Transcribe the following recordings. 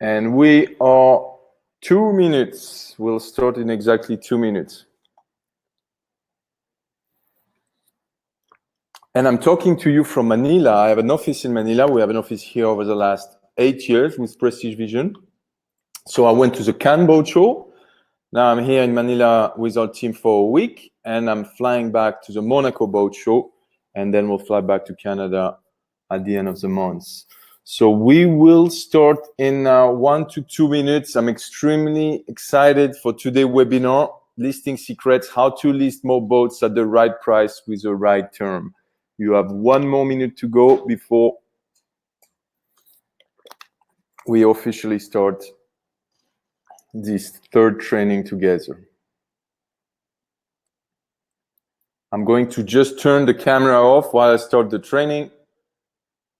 And we are 2 minutes. We'll start in exactly 2 minutes. And I'm talking to you from Manila. I have an office in Manila. We have an office here over the last 8 years with Prestige Vision. So I went to the Cannes Boat Show. Now I'm here in Manila with our team for a week, and I'm flying back to the Monaco Boat Show, and then we'll fly back to Canada at the end of the month. So we will start in 1 to 2 minutes. I'm extremely excited for today's webinar, Listing Secrets, how to list more boats at the right price with the right term. You have 1 more minute to go before we officially start this third training together. I'm going to just turn the camera off while I start the training,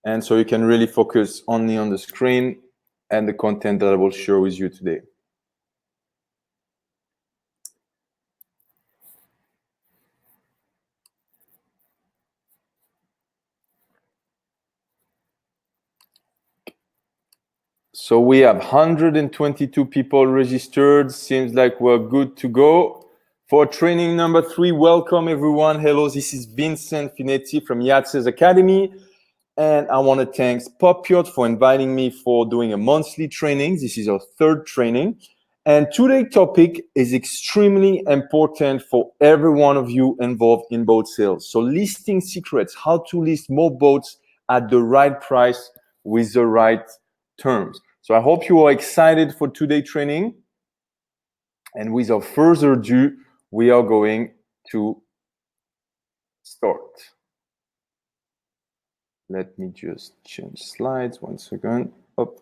and so you can really focus only on the screen and the content that I will share with you today. So we have 122 people registered. Seems like we're good to go. For training number 3, welcome everyone. Hello, this is Vincent Finetti from Yachts Academy. And I want to thank Pop Yacht for inviting me for doing a monthly training. This is our third training. And today's topic is extremely important for every one of you involved in boat sales. So listing secrets, how to list more boats at the right price with the right terms. So I hope you are excited for today's training. And without further ado, we are going to start. Let me just change slides 1 second. Up.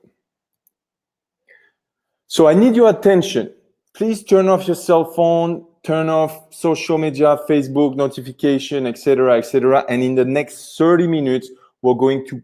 So I need your attention. Please turn off your cell phone, turn off social media, Facebook notification, etc., etc. And in the next 30 minutes, we're going to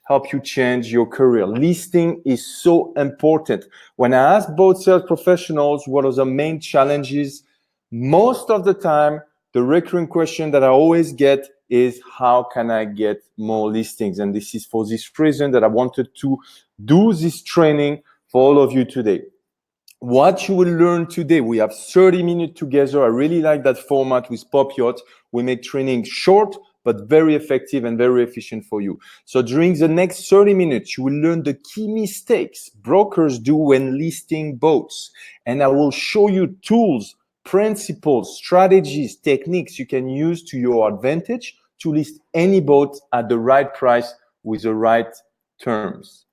help you change your career. Listing is so important. When I ask boat sales professionals what are the main challenges, most of the time, the recurring question that I always get is, how can I get more listings? And this is for this reason that I wanted to do this training for all of you today. What you will learn today, we have 30 minutes together. I really like that format with Pop Yacht. We make training short, but very effective and very efficient for you. So during the next 30 minutes, you will learn the key mistakes brokers do when listing boats. And I will show you tools, principles, strategies, techniques you can use to your advantage to list any boat at the right price with the right terms.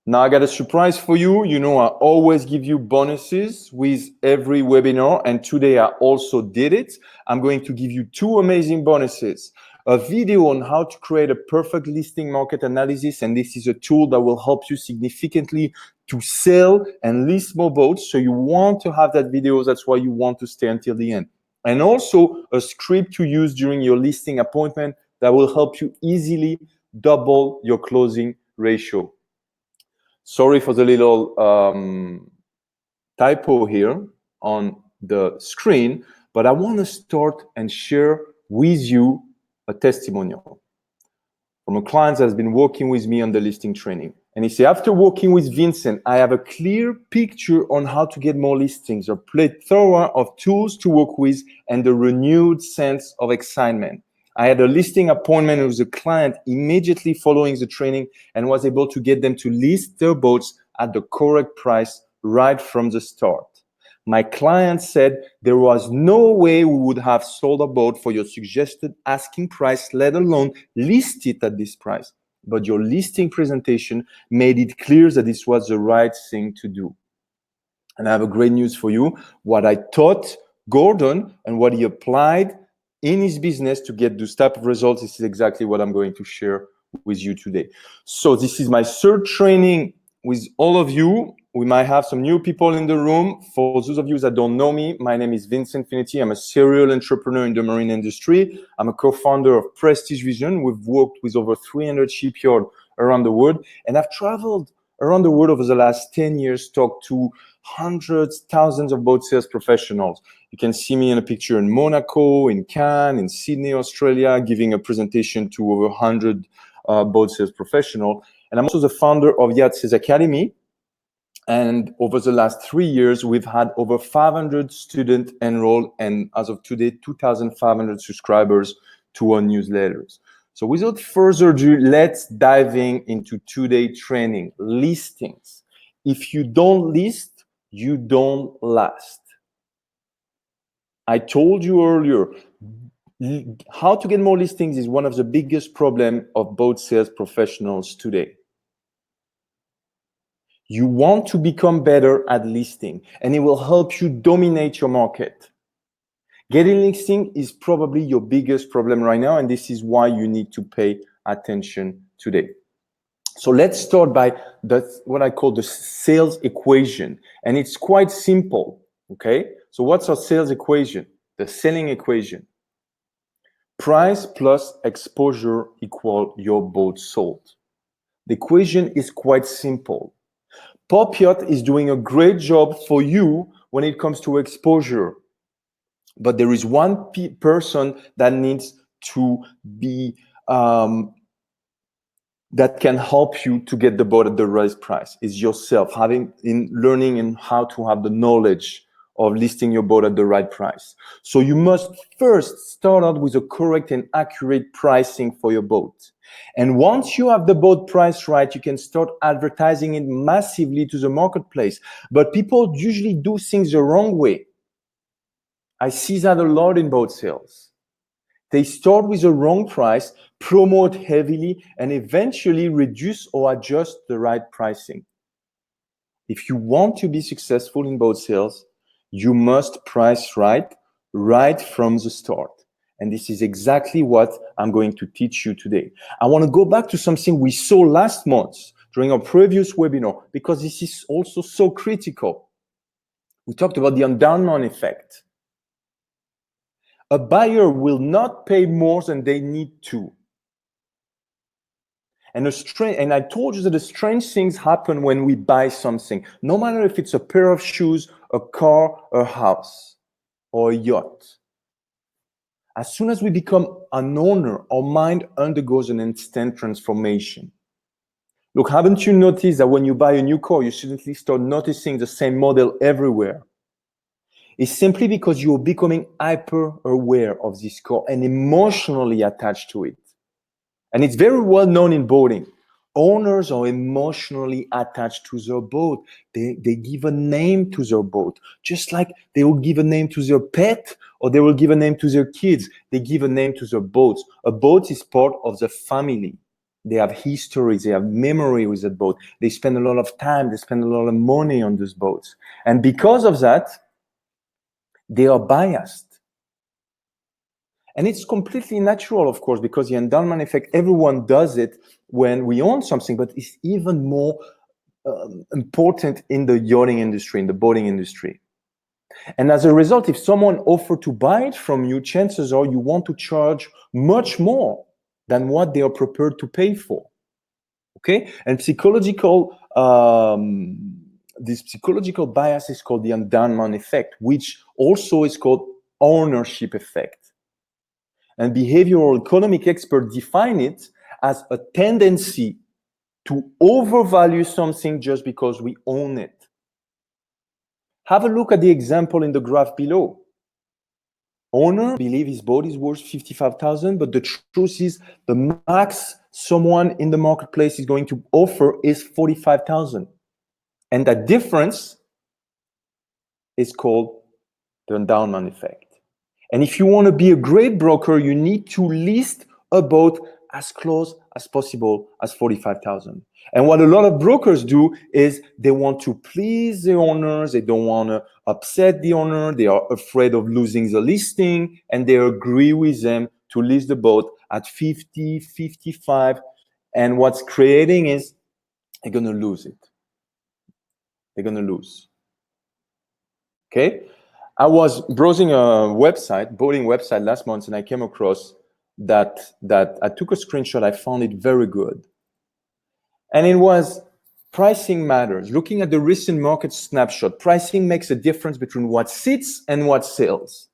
Now I got a surprise for you. You know, I always give you bonuses with every webinar, and today I also did it. I'm going to give you 2 amazing bonuses. A video on how to create a perfect listing market analysis, and this is a tool that will help you significantly to sell and list more boats. So you want to have that video. That's why you want to stay until the end. And also a script to use during your listing appointment that will help you easily double your closing ratio. Sorry for the little typo here on the screen, but I want to start and share with you a testimonial from a client that has been working with me on the listing training. And he said, after working with Vincent, I have a clear picture on how to get more listings, a plethora of tools to work with, and a renewed sense of excitement. I had a listing appointment with a client immediately following the training and was able to get them to list their boats at the correct price right from the start. My client said there was no way we would have sold a boat for your suggested asking price, let alone list it at this price. But your listing presentation made it clear that this was the right thing to do. And I have a great news for you. What I taught Gordon and what he applied in his business to get this type of results, this is exactly what I'm going to share with you today. So this is my third training with all of you. We might have some new people in the room. For those of you that don't know me, my name is Vincent Finetti. I'm a serial entrepreneur in the marine industry. I'm a co-founder of Prestige Vision. We've worked with over 300 shipyards around the world, and I've traveled around the world over the last 10 years, talked to hundreds, thousands of boat sales professionals. You can see me in a picture in Monaco, in Cannes, in Sydney, Australia, giving a presentation to over 100 boat sales professionals. And I'm also the founder of Yachts Academy. And over the last 3 years, we've had over 500 students enrolled, and as of today, 2,500 subscribers to our newsletters. So without further ado, let's dive into today's training, listings. If you don't list, you don't last. I told you earlier, how to get more listings is one of the biggest problems of boat sales professionals today. You want to become better at listing, and it will help you dominate your market. Getting listing is probably your biggest problem right now, and this is why you need to pay attention today. So let's start by what I call the sales equation, and it's quite simple, okay? So what's our sales equation? The selling equation. Price plus exposure equal your boat sold. The equation is quite simple. Pop Yacht is doing a great job for you when it comes to exposure. But there is one person that needs to be, that can help you to get the boat at the right price. Is yourself, learning and how to have the knowledge of listing your boat at the right price. So you must first start out with a correct and accurate pricing for your boat. And once you have the boat price right, you can start advertising it massively to the marketplace. But people usually do things the wrong way. I see that a lot in boat sales. They start with the wrong price, promote heavily, and eventually reduce or adjust the right pricing. If you want to be successful in boat sales, you must price right from the start. And this is exactly what I'm going to teach you today. I want to go back to something we saw last month during our previous webinar, because this is also so critical. We talked about the endowment effect. A buyer will not pay more than they need to. And I told you that the strange things happen when we buy something, no matter if it's a pair of shoes, a car, a house, or a yacht. As soon as we become an owner, our mind undergoes an instant transformation. Look, haven't you noticed that when you buy a new car, you suddenly start noticing the same model everywhere? It's simply because you're becoming hyper aware of this car and emotionally attached to it. And it's very well known in boating. Owners are emotionally attached to their boat. They give a name to their boat, just like they will give a name to their pet or they will give a name to their kids. They give a name to their boats. A boat is part of the family. They have histories, they have memory with that boat. They spend a lot of time, they spend a lot of money on those boats. And because of that, they are biased. And it's completely natural, of course, because the endowment effect, everyone does it when we own something, but it's even more important in the yachting industry, in the boating industry. And as a result, if someone offers to buy it from you, chances are you want to charge much more than what they are prepared to pay for. Okay? And this psychological bias is called the endowment effect, which also is called ownership effect. And behavioral economic experts define it as a tendency to overvalue something just because we own it. Have a look at the example in the graph below. Owner believes his boat is worth $55,000, but the truth is the max someone in the marketplace is going to offer is $45,000. And that difference is called the endowment effect. And if you want to be a great broker, you need to list a boat as close as possible as $45,000. And what a lot of brokers do is they want to please the owners. They don't want to upset the owner. They are afraid of losing the listing, and they agree with them to list the boat at 50, 55. And what's creating is they're going to lose it. They're going to lose. Okay? I was browsing a website, boating website last month, and I came across that I took a screenshot. I found it very good. And it was pricing matters. Looking at the recent market snapshot, pricing makes a difference between what sits and what sells.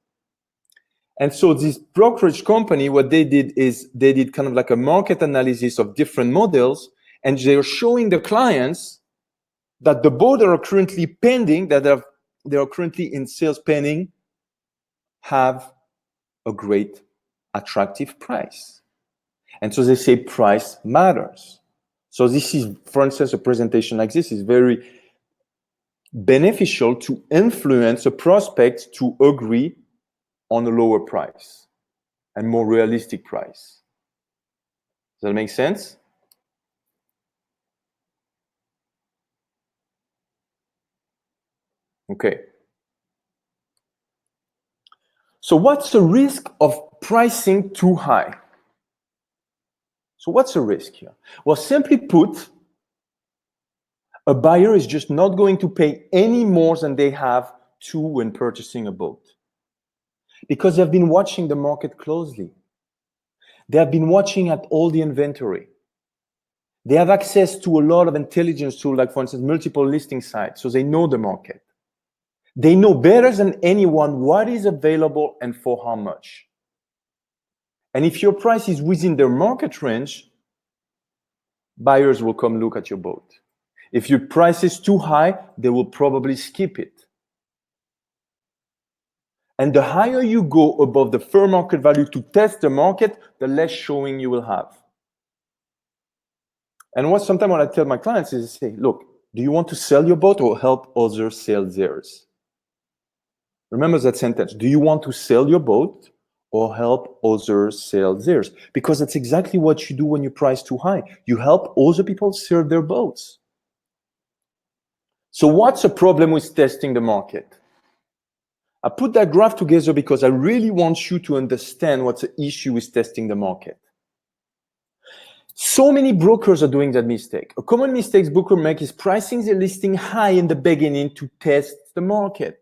And so this brokerage company, what they did is they did kind of like a market analysis of different models, and they're showing the clients that the boats that are currently pending, they are currently in sales pending, have a great attractive price. And so they say price matters. So this is, for instance, a presentation like this is very beneficial to influence a prospect to agree on a lower price and more realistic price. Does that make sense? Okay. So what's the risk of pricing too high? So what's the risk here? Well, simply put, a buyer is just not going to pay any more than they have to when purchasing a boat, because they've been watching the market closely. They have been watching at all the inventory. They have access to a lot of intelligence tools, like for instance, multiple listing sites, so they know the market. They know better than anyone what is available and for how much. And if your price is within their market range, buyers will come look at your boat. If your price is too high, they will probably skip it. And the higher you go above the fair market value to test the market, the less showing you will have. And what sometimes what I tell my clients is, say, look, do you want to sell your boat or help others sell theirs? Remember that sentence. Do you want to sell your boat or help others sell theirs? Because that's exactly what you do when you price too high. You help other people sell their boats. So what's the problem with testing the market? I put that graph together because I really want you to understand what's the issue with testing the market. So many brokers are doing that mistake. A common mistake brokers make is pricing their listing high in the beginning to test the market.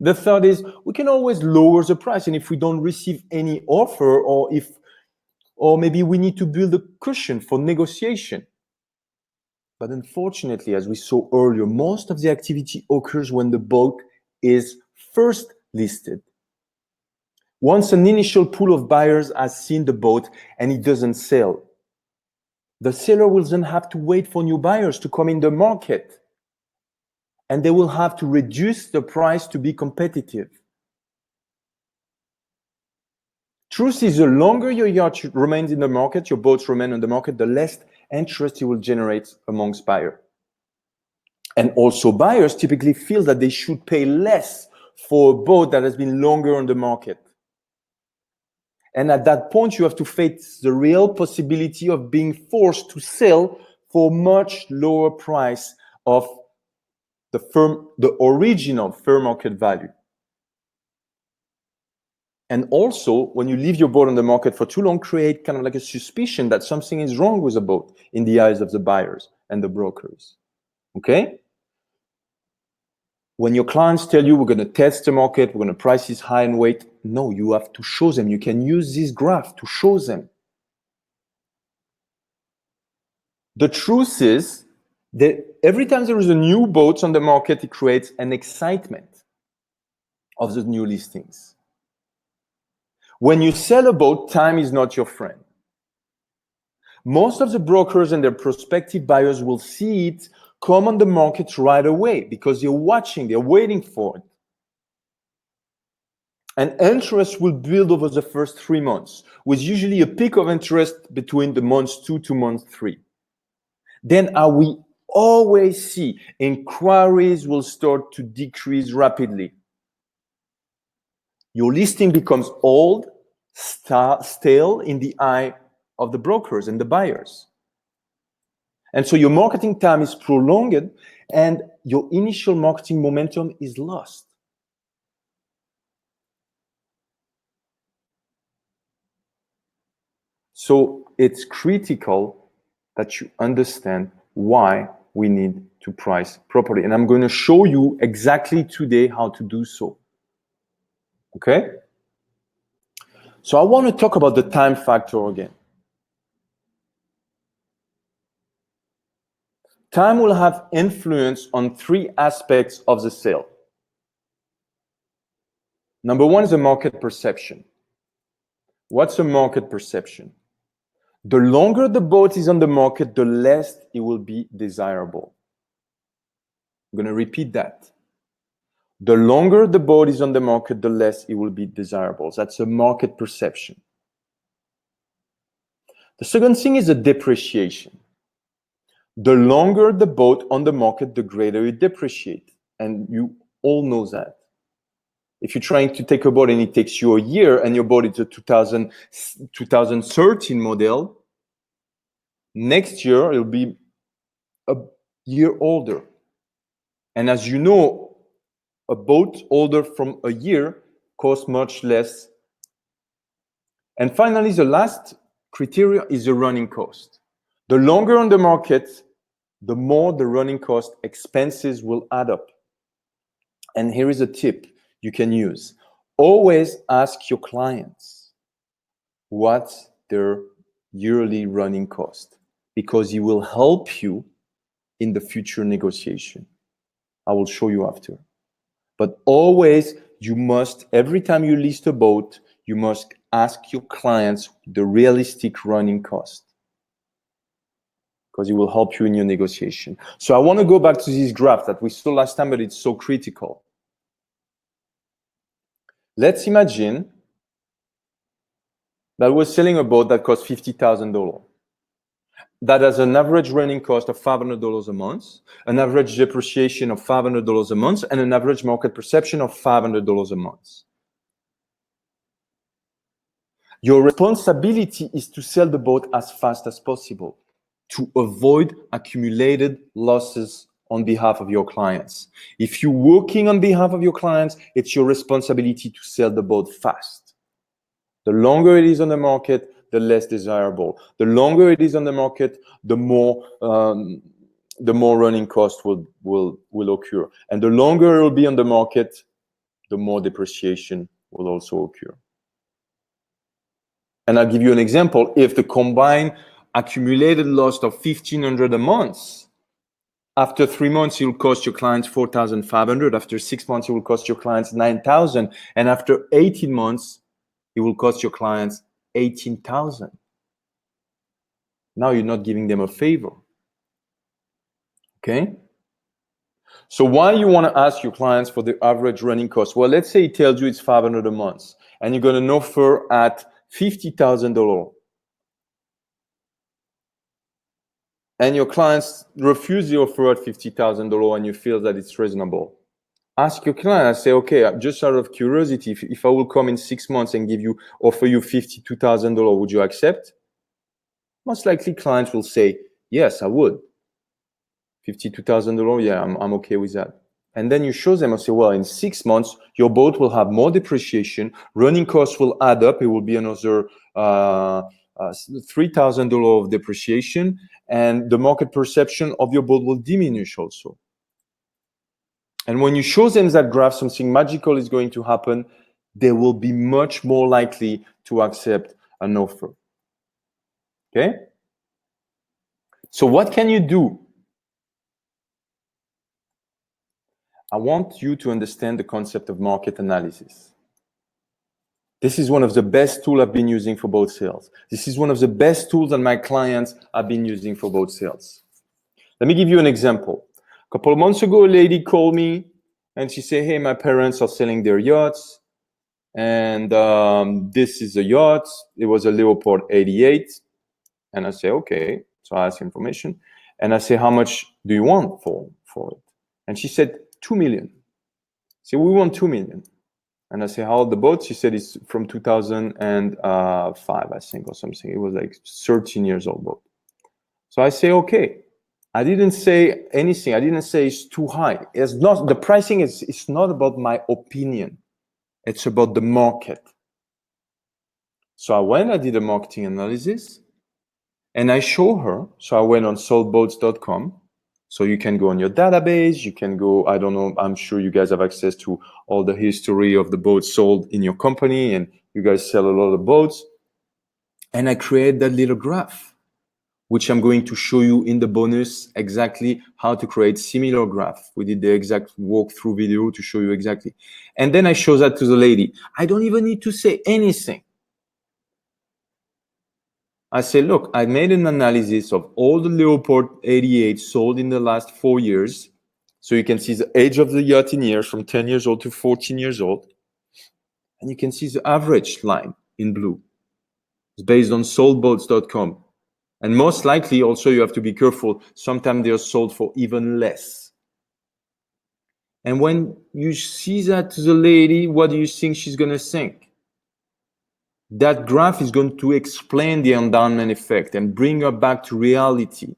The third is we can always lower the price, and if we don't receive any offer, or maybe we need to build a cushion for negotiation. But unfortunately, as we saw earlier, most of the activity occurs when the boat is first listed. Once an initial pool of buyers has seen the boat and it doesn't sell, the seller will then have to wait for new buyers to come in the market. And they will have to reduce the price to be competitive. Truth is, the longer your yacht remains in the market, your boats remain on the market, the less interest you will generate amongst buyers. And also buyers typically feel that they should pay less for a boat that has been longer on the market. And at that point, you have to face the real possibility of being forced to sell for much lower price of the original fair market value. And also, when you leave your boat on the market for too long, create kind of like a suspicion that something is wrong with the boat in the eyes of the buyers and the brokers. Okay? When your clients tell you we're going to test the market, we're going to price this high and wait, no, you have to show them. You can use this graph to show them. The truth is that every time there is a new boat on the market, it creates an excitement of the new listings. When you sell a boat, time is not your friend. Most of the brokers and their prospective buyers will see it come on the market right away because they're watching, they're waiting for it. And interest will build over the first 3 months, with usually a peak of interest between the months 2 to month 3. Then we always see inquiries will start to decrease rapidly. Your listing becomes old, stale in the eye of the brokers and the buyers. And so your marketing time is prolonged and your initial marketing momentum is lost. So it's critical that you understand why we need to price properly. And I'm going to show you exactly today how to do so. Okay? So I want to talk about the time factor again. Time will have influence on 3 aspects of the sale. Number 1 is the market perception. What's a market perception? The longer the boat is on the market, the less it will be desirable. I'm going to repeat that. The longer the boat is on the market, the less it will be desirable. That's a market perception. The second thing is a depreciation. The longer the boat on the market, the greater it depreciates. And you all know that. If you're trying to take a boat and it takes you a year and your boat is a 2013 model, next year it'll be a year older. And as you know, a boat older from a year costs much less. And finally, the last criteria is the running cost. The longer on the market, the more the running cost expenses will add up. And here is a tip you can use. Always ask your clients what's their yearly running cost, because it will help you in the future negotiation. I will show you after. But always, you must, every time you list a boat, you must ask your clients the realistic running cost, because it will help you in your negotiation. So I want to go back to this graph that we saw last time, but it's so critical. Let's imagine that we're selling a boat that costs $50,000. That has an average running cost of $500 a month, an average depreciation of $500 a month, and an average market perception of $500 a month. Your responsibility is to sell the boat as fast as possible to avoid accumulated losses on behalf of your clients. If you're working on behalf of your clients, it's your responsibility to sell the boat fast. The longer it is on the market, the less desirable. The longer it is on the market, the more running cost will occur. And the longer it will be on the market, the more depreciation will also occur. And I'll give you an example. If the combined accumulated loss of $1,500 a month, after 3 months, it will cost your clients $4,500. After 6 months, it will cost your clients $9,000. And after 18 months, it will cost your clients $18,000. Now you're not giving them a favor. Okay? So why you want to ask your clients for the average running cost? Well, let's say it tells you it's $500 a month, and you're going to offer at $50,000. And your clients refuse the offer at $50,000 and you feel that it's reasonable. Ask your client, I say, okay, just out of curiosity, if I will come in 6 months and offer you $52,000, would you accept? Most likely clients will say, yes, I would. $52,000, yeah, I'm okay with that. And then you show them and say, well, in 6 months, your boat will have more depreciation, running costs will add up, it will be another $3,000 of depreciation, and the market perception of your boat will diminish also. And when you show them that graph, something magical is going to happen. They will be much more likely to accept an offer. Okay? So what can you do? I want you to understand the concept of market analysis. This is one of the best tools I've been using for boat sales. This is one of the best tools that my clients have been using for boat sales. Let me give you an example. A couple of months ago, a lady called me and she said, hey, my parents are selling their yachts. And this is a yacht. It was a Leopard 88. And I say, okay. So I asked information. And I say, how much do you want for it? And she said, $2 million. I said, we want $2 million. And I say, how old the boat? She said it's from 2005, I think, or something. It was like 13 years old boat. So I say, okay. I didn't say anything. I didn't say it's too high. It's not, the pricing it's not about my opinion. It's about the market. So I went, I did a marketing analysis, and I show her. So I went on soldboats.com. So you can go on your database, you can go, I don't know, I'm sure you guys have access to all the history of the boats sold in your company, and you guys sell a lot of boats. And I create that little graph, which I'm going to show you in the bonus exactly how to create similar graph. We did the exact walkthrough video to show you exactly. And then I show that to the lady. I don't even need to say anything. I say, look, I made an analysis of all the Leopard 88 sold in the last 4 years. So you can see the age of the yacht in years from 10 years old to 14 years old. And you can see the average line in blue. It's based on soldboats.com. And most likely also you have to be careful. Sometimes they're sold for even less. And when you see that to the lady, what do you think she's going to think? That graph is going to explain the endowment effect and bring her back to reality.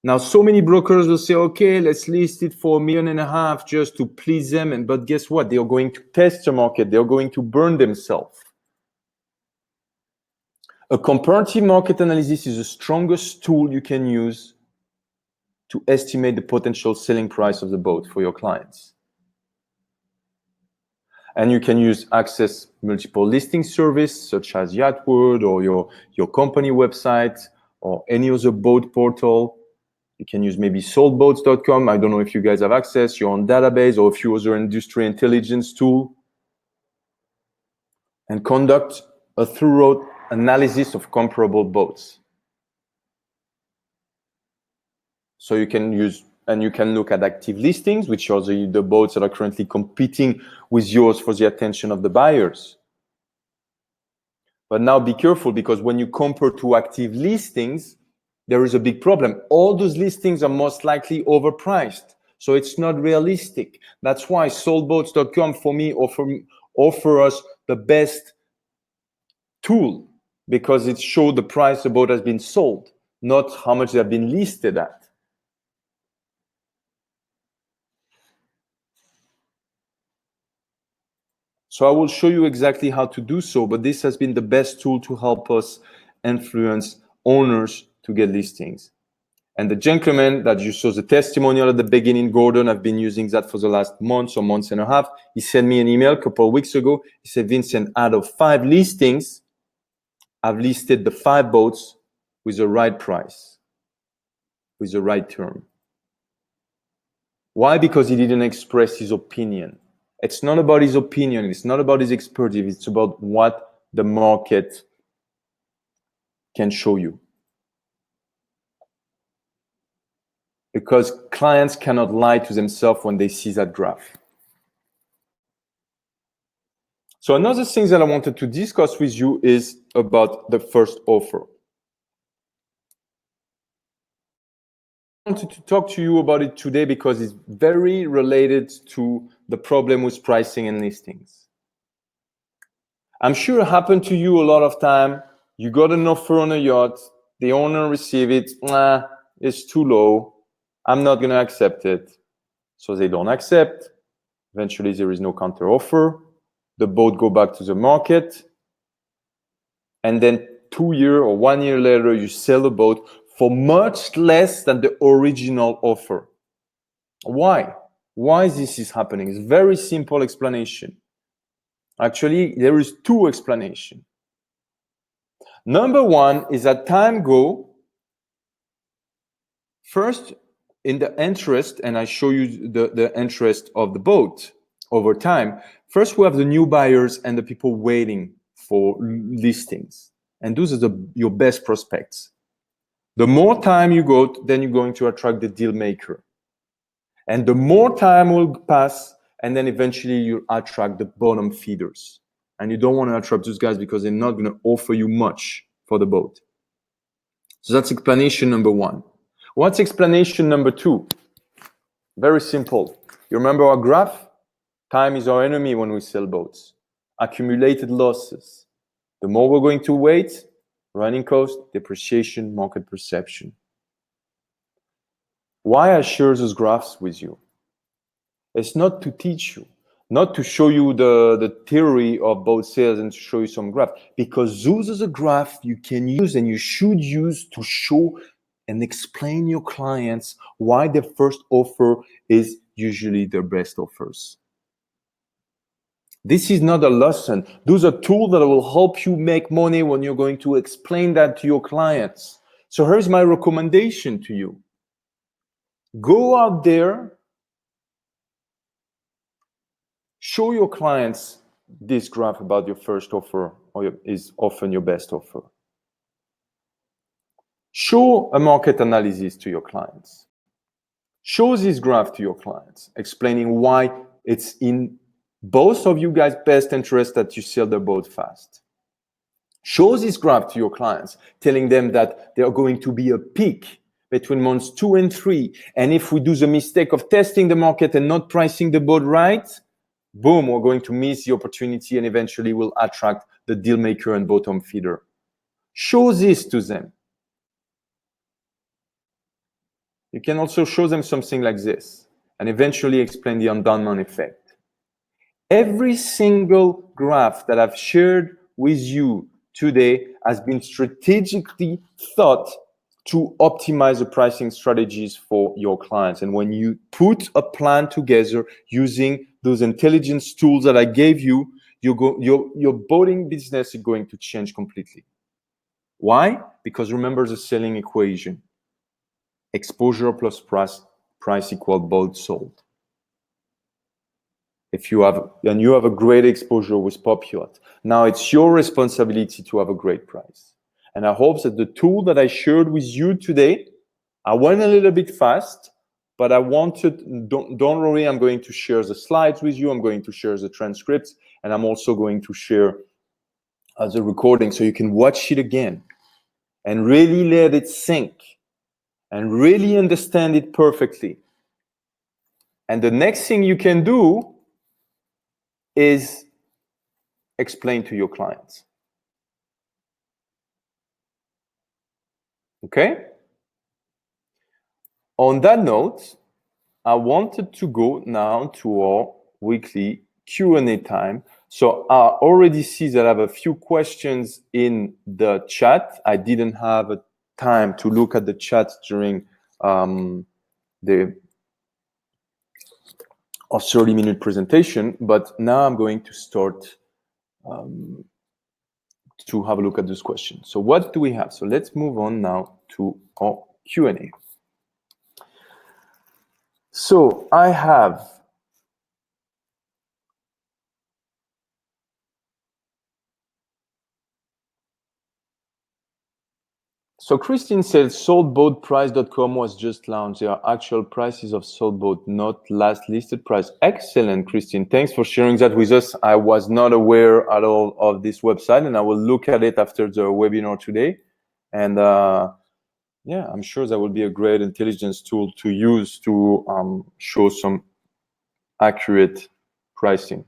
Now, so many brokers will say, okay, let's list it for $1.5 million just to please them. But guess what? They are going to test the market. They are going to burn themselves. A comparative market analysis is the strongest tool you can use to estimate the potential selling price of the boat for your clients. And you can use access multiple listing service such as Yachts or your company website or any other boat portal. You can use maybe soldboats.com. I don't know if you guys have access, your own database or a few other industry intelligence tool. And conduct a thorough analysis of comparable boats. So you can use, and you can look at active listings, which are the boats that are currently competing with yours for the attention of the buyers. But now be careful, because when you compare to active listings, there is a big problem. All those listings are most likely overpriced. So it's not realistic. That's why soldboats.com for me offer us the best tool, because it shows the price the boat has been sold, not how much they have been listed at. So I will show you exactly how to do so, but this has been the best tool to help us influence owners to get listings. And the gentleman that you saw the testimonial at the beginning, Gordon, I've been using that for the last month or months and a half. He sent me an email a couple of weeks ago. He said, Vincent, out of 5 listings, I've listed the 5 boats with the right price, with the right term. Why? Because he didn't express his opinion. It's not about his opinion. It's not about his expertise. It's about what the market can show you. Because clients cannot lie to themselves when they see that graph. So another thing that I wanted to discuss with you is about the first offer. I wanted to talk to you about it today because it's very related to the problem with pricing and listings. I'm sure it happened to you a lot of time. You got an offer on a yacht, the owner received it, it's too low, I'm not going to accept it. So they don't accept. Eventually there is no counter offer. The boat go back to the market. And then 2 years or 1 year later, you sell the boat for much less than the original offer. Why? Why this is happening? It's a very simple explanation. Actually, there is 2 explanations. Number 1 is that time go first in the interest, and I show you the interest of the boat over time. First, we have the new buyers and the people waiting for listings. And those are your best prospects. The more time you go, then you're going to attract the deal maker. And the more time will pass, and then eventually you attract the bottom feeders. And you don't want to attract those guys because they're not going to offer you much for the boat. So that's explanation number 1. What's explanation number 2? Very simple. You remember our graph? Time is our enemy when we sell boats. Accumulated losses. The more we're going to wait, running cost, depreciation, market perception. Why I share those graphs with you? It's not to teach you, not to show you the theory of boat sales and to show you some graph, because those are the graphs you can use and you should use to show and explain your clients why their first offer is usually their best offers. This is not a lesson. Those are tools that will help you make money when you're going to explain that to your clients. So here's my recommendation to you. Go out there, show your clients this graph about your first offer, or is often your best offer. Show a market analysis to your clients. Show this graph to your clients, explaining why it's in both of you guys' best interest that you sell the boat fast. Show this graph to your clients, telling them that there are going to be a peak between months 2 and 3. And if we do the mistake of testing the market and not pricing the boat right, boom, we're going to miss the opportunity and eventually we'll attract the deal maker and bottom feeder. Show this to them. You can also show them something like this and eventually explain the endowment effect. Every single graph that I've shared with you today has been strategically thought to optimize the pricing strategies for your clients. And when you put a plan together using those intelligence tools that I gave you, your boating business is going to change completely. Why? Because remember the selling equation. Exposure plus price equal boat sold. If you have a great exposure with Pop Yacht, now it's your responsibility to have a great price. And I hope that the tool that I shared with you today, I went a little bit fast, but I wanted, don't worry, I'm going to share the slides with you, I'm going to share the transcripts, and I'm also going to share the recording so you can watch it again and really let it sink and really understand it perfectly. And the next thing you can do is explain to your clients. Okay? On that note, I wanted to go now to our weekly Q&A time. So I already see that I have a few questions in the chat. I didn't have a time to look at the chat during our 30-minute presentation, but now I'm going to start to have a look at this question. So what do we have? So let's move on now to our Q&A. So I have So Christine says soldboatprice.com was just launched. There are actual prices of sold boat, not last listed price. Excellent, Christine. Thanks for sharing that with us. I was not aware at all of this website, and I will look at it after the webinar today. And yeah, I'm sure that will be a great intelligence tool to use to show some accurate pricing.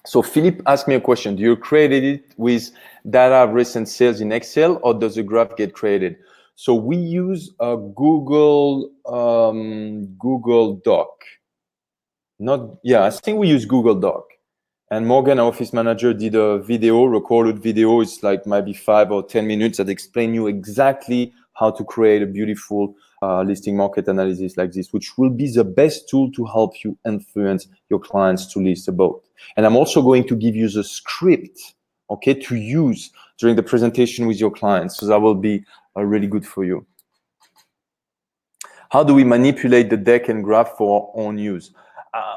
So Philip asked me a question. Do you create it with data of recent sales in Excel, or does the graph get created? So we use a Google Doc. I think we use Google Doc. And Morgan, our office manager, did a recorded video. It's like maybe 5 or 10 minutes that explain you exactly how to create a beautiful listing market analysis like this, which will be the best tool to help you influence your clients to list a boat. And I'm also going to give you the script, okay, to use during the presentation with your clients. So that will be really good for you. How do we manipulate the deck and graph for our own use?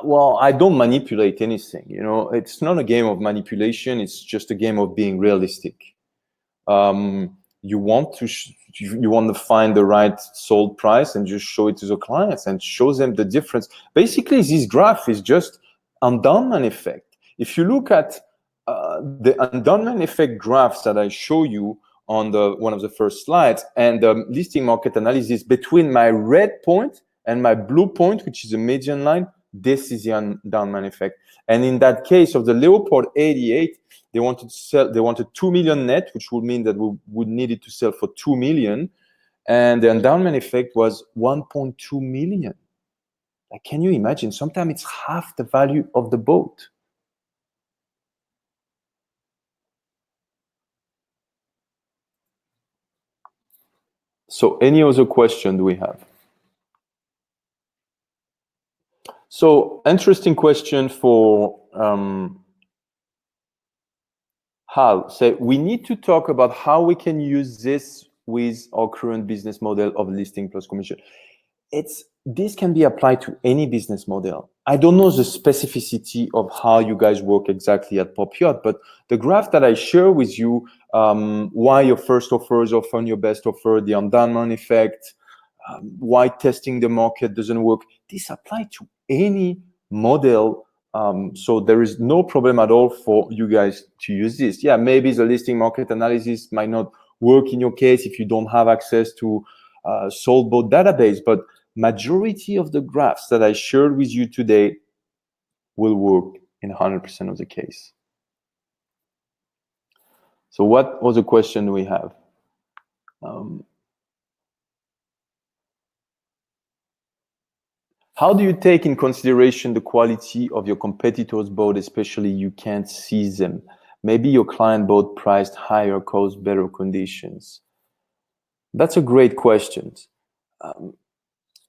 Well, I don't manipulate anything. You know, it's not a game of manipulation. It's just a game of being realistic. You want to find the right sold price and just show it to the clients and show them the difference. Basically, this graph is just endowment effect. If you look at the endowment effect graphs that I show you on one of the first slides and the listing market analysis between my red point and my blue point, which is a median line, this is the endowment effect. And in that case of the Leopard 88, they wanted 2 million net, which would mean that we would need it to sell for 2 million. And the endowment effect was 1.2 million. Like, can you imagine? Sometimes it's half the value of the boat. So any other question do we have? So interesting question for Hal. Say, we need to talk about how we can use this with our current business model of listing plus commission. This can be applied to any business model. I don't know the specificity of how you guys work exactly at Pop Yacht, but the graph that I share with you, why your first offer is often your best offer, the endowment effect, why testing the market doesn't work, this applies to any model. So there is no problem at all for you guys to use this. Yeah, maybe the listing market analysis might not work in your case if you don't have access to sold boat database, but majority of the graphs that I shared with you today will work in 100% of the case. So what was the question we have? How do you take in consideration the quality of your competitors' boat, especially you can't see them? Maybe your client boat priced higher caused better conditions. That's a great question.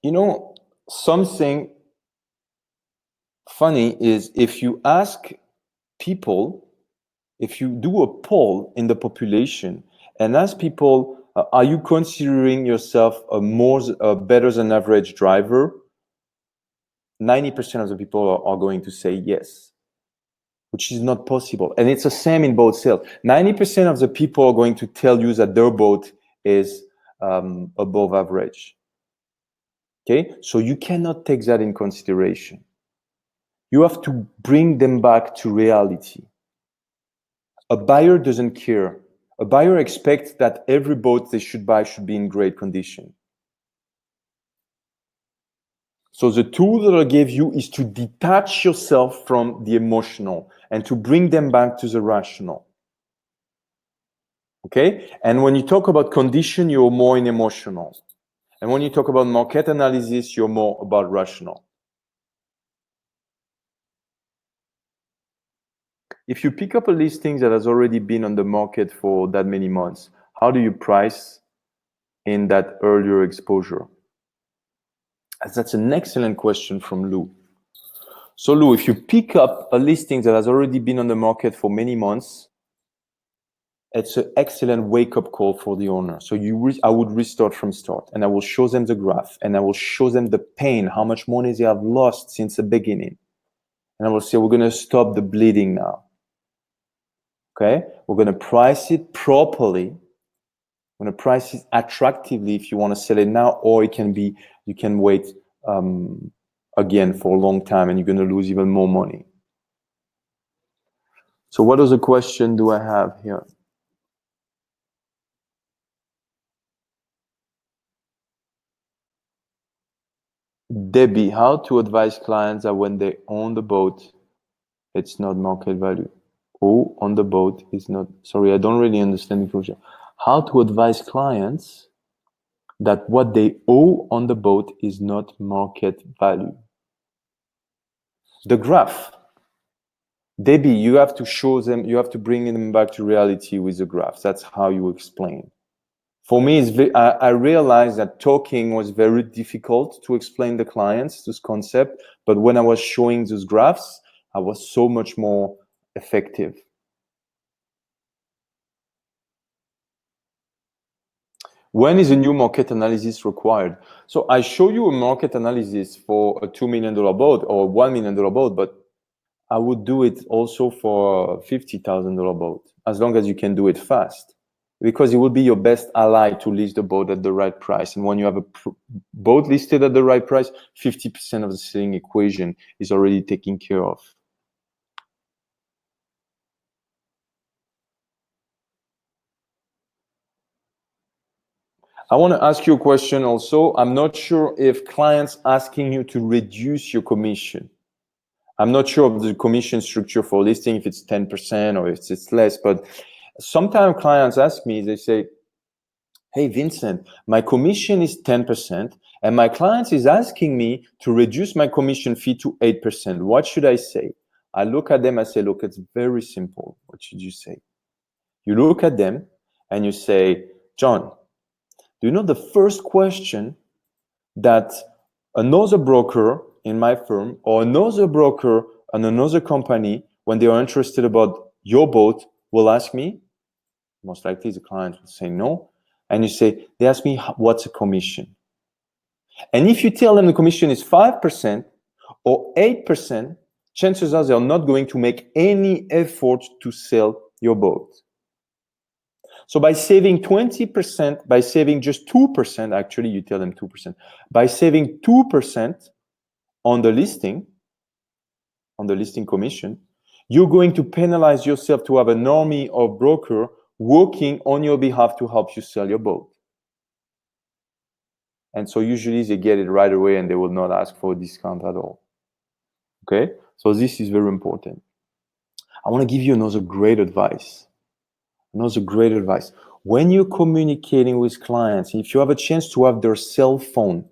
You know, something funny is if you ask people, if you do a poll in the population and ask people, are you considering yourself a better than average driver? 90% of the people are going to say yes, which is not possible. And it's the same in boat sales. 90% of the people are going to tell you that their boat is above average. Okay, so you cannot take that in consideration. You have to bring them back to reality. A buyer doesn't care. A buyer expects that every boat they should buy should be in great condition. So the tool that I gave you is to detach yourself from the emotional and to bring them back to the rational. Okay? And when you talk about condition, you're more in emotional. And when you talk about market analysis, you're more about rational. If you pick up a listing that has already been on the market for that many months, how do you price in that earlier exposure? That's an excellent question from Lou. So Lou, if you pick up a listing that has already been on the market for many months, it's an excellent wake-up call for the owner. So I would restart from start and I will show them the graph and I will show them the pain, how much money they have lost since the beginning. And I will say, we're going to stop the bleeding now. Okay? We're going to price it properly. We're going to price it attractively if you want to sell it now, or it can be, you can wait again for a long time and you're going to lose even more money. So what other question do I have here? Debbie, how to advise clients that when they own the boat, it's not market value? Oh, on the boat is not, sorry, I don't really understand the question. How to advise clients that what they owe on the boat is not market value? The graph. Debbie, you have to show them, you have to bring them back to reality with the graphs. That's how you explain. For me, I realized that talking was very difficult to explain the clients this concept, but when I was showing those graphs, I was so much more effective. When is a new market analysis required? So I show you a market analysis for a $2 million boat or a $1 million boat, but I would do it also for a $50,000 boat, as long as you can do it fast, because it will be your best ally to list the boat at the right price. And when you have a boat listed at the right price, 50% of the selling equation is already taken care of. I want to ask you a question also. I'm not sure if clients asking you to reduce your commission. I'm not sure of the commission structure for listing, if it's 10% or if it's less, but sometimes clients ask me, they say, hey, Vincent, my commission is 10% and my client is asking me to reduce my commission fee to 8%. What should I say? I look at them, I say, look, it's very simple. What should you say? You look at them and you say, John, do you know the first question that another broker in my firm or another broker and another company, when they are interested about your boat, will ask me? Most likely the client will say no. And you say, they ask me, what's a commission? And if you tell them the commission is 5%, or 8%, chances are they're not going to make any effort to sell your boat. So by saving 20%, by saving just 2%, actually you tell them 2%, by saving 2% on the listing commission, you're going to penalize yourself to have an army of brokers working on your behalf to help you sell your boat. And so usually they get it right away and they will not ask for a discount at all. Okay, so this is very important. I want to give you another great advice. When you're communicating with clients, if you have a chance to have their cell phone,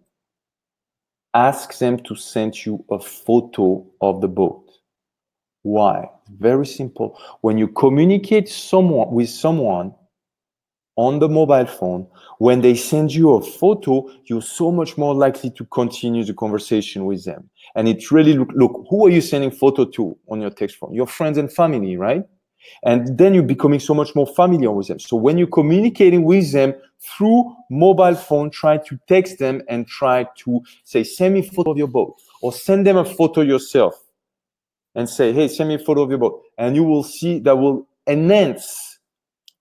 ask them to send you a photo of the boat. Why? Very simple. When you communicate with someone on the mobile phone, when they send you a photo, you're so much more likely to continue the conversation with them. And it really look, who are you sending photo to on your text phone? Your friends and family, right? And then you're becoming so much more familiar with them. So when you're communicating with them through mobile phone, try to text them and try to say, send me a photo of your boat, or send them a photo yourself and say, hey, send me a photo of your boat. And you will see that will enhance,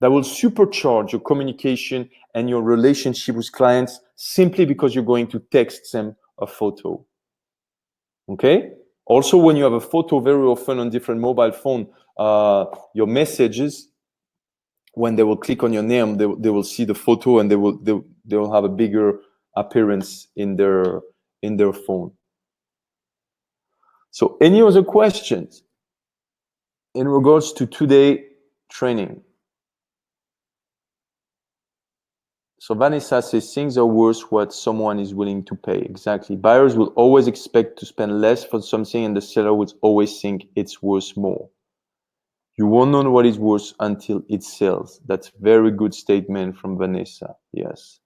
that will supercharge your communication and your relationship with clients simply because you're going to text them a photo. Okay? Also, when you have a photo very often on different mobile phone, your messages, when they will click on your name, they will see the photo and they will have a bigger appearance in their phone. So any other questions in regards to today training? So Vanessa says things are worth what someone is willing to pay. Exactly. Buyers will always expect to spend less for something and the seller would always think it's worth more. You won't know what it's worth until it sells. That's a very good statement from Vanessa. Yes.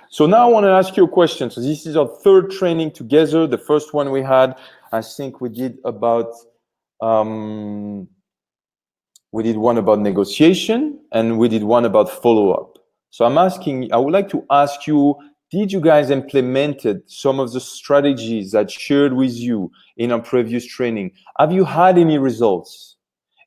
So now I want to ask you a question. So this is our third training together. The first one we had, I think we did about we did one about negotiation and we did one about follow-up. So I would like to ask you, did you guys implemented some of the strategies I shared with you in our previous training? Have you had any results?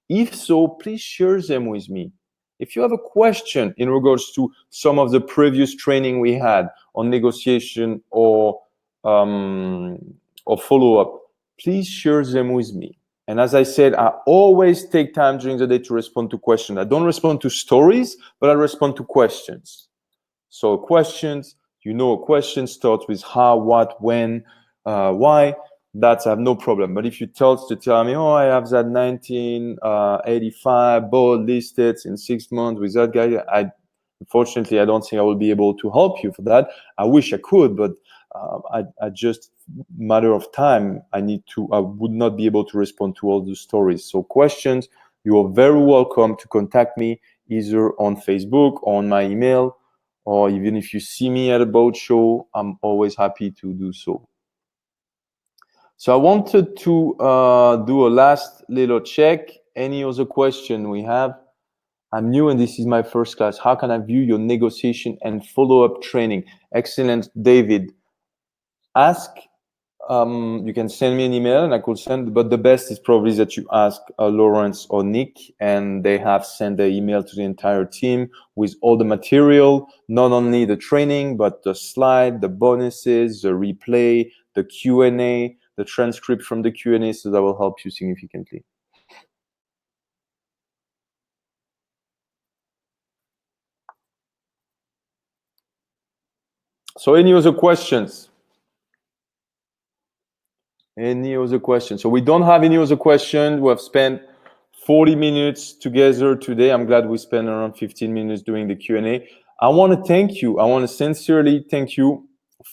If so, please share them with me. If you have a question in regards to some of the previous training we had on negotiation or follow-up, please share them with me. And as I said, I always take time during the day to respond to questions. I don't respond to stories, but I respond to questions. So questions, a question starts with how, what, when, why. That I have no problem. But if you tell me, oh, I have that 1985 boat listed in 6 months with that guy, unfortunately, I don't think I will be able to help you for that. I wish I could, but I just matter of time. I would not be able to respond to all the stories. So questions, you are very welcome to contact me either on Facebook or on my email, or even if you see me at a boat show, I'm always happy to do so. So I wanted to do a last little check. Any other question we have? I'm new and this is my first class. How can I view your negotiation and follow-up training? Excellent, David. Ask, you can send me an email and I could send, but the best is probably that you ask Lawrence or Nick, and they have sent the email to the entire team with all the material, not only the training, but the slide, the bonuses, the replay, the Q&A, the transcript from the Q&A, so that will help you significantly. So any other questions? Any other questions? So we don't have any other questions. We have spent 40 minutes together today. I'm glad we spent around 15 minutes doing the Q&A. I want to thank you. I want to sincerely thank you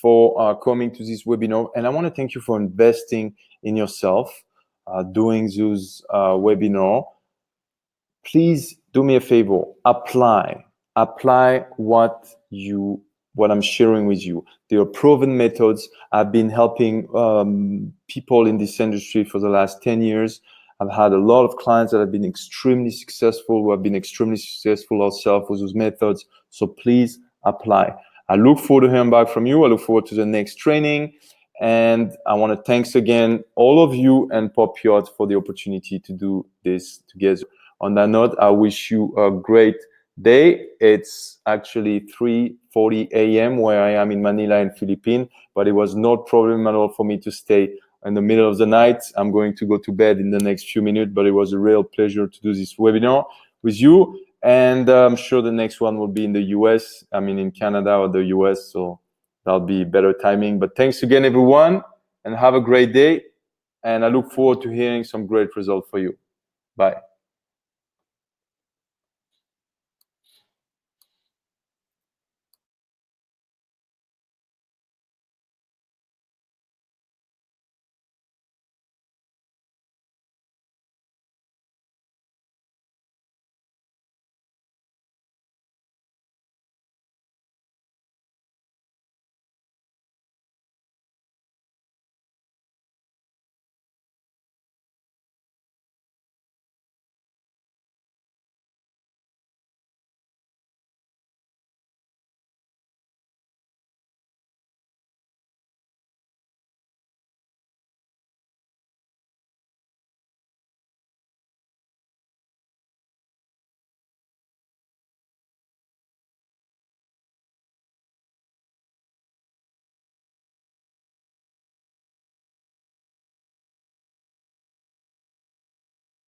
for coming to this webinar. And I want to thank you for investing in yourself, doing this webinar. Please do me a favor. Apply what I'm sharing with you. They are proven methods. I've been helping people in this industry for the last 10 years. I've had a lot of clients that have been extremely successful, who have been extremely successful ourselves with those methods. So please apply. I look forward to hearing back from you. I look forward to the next training. And I want to thanks again all of you and Pop Yacht for the opportunity to do this together. On that note, I wish you a great day. It's actually 3:40 a.m. where I am in Manila in Philippines, but it was no problem at all for me to stay in the middle of the night. I'm going to go to bed in the next few minutes, but it was a real pleasure to do this webinar with you. And I'm sure the next one will be in the US, in Canada or the US, so that'll be better timing. But thanks again, everyone, and have a great day. And I look forward to hearing some great results for you. Bye.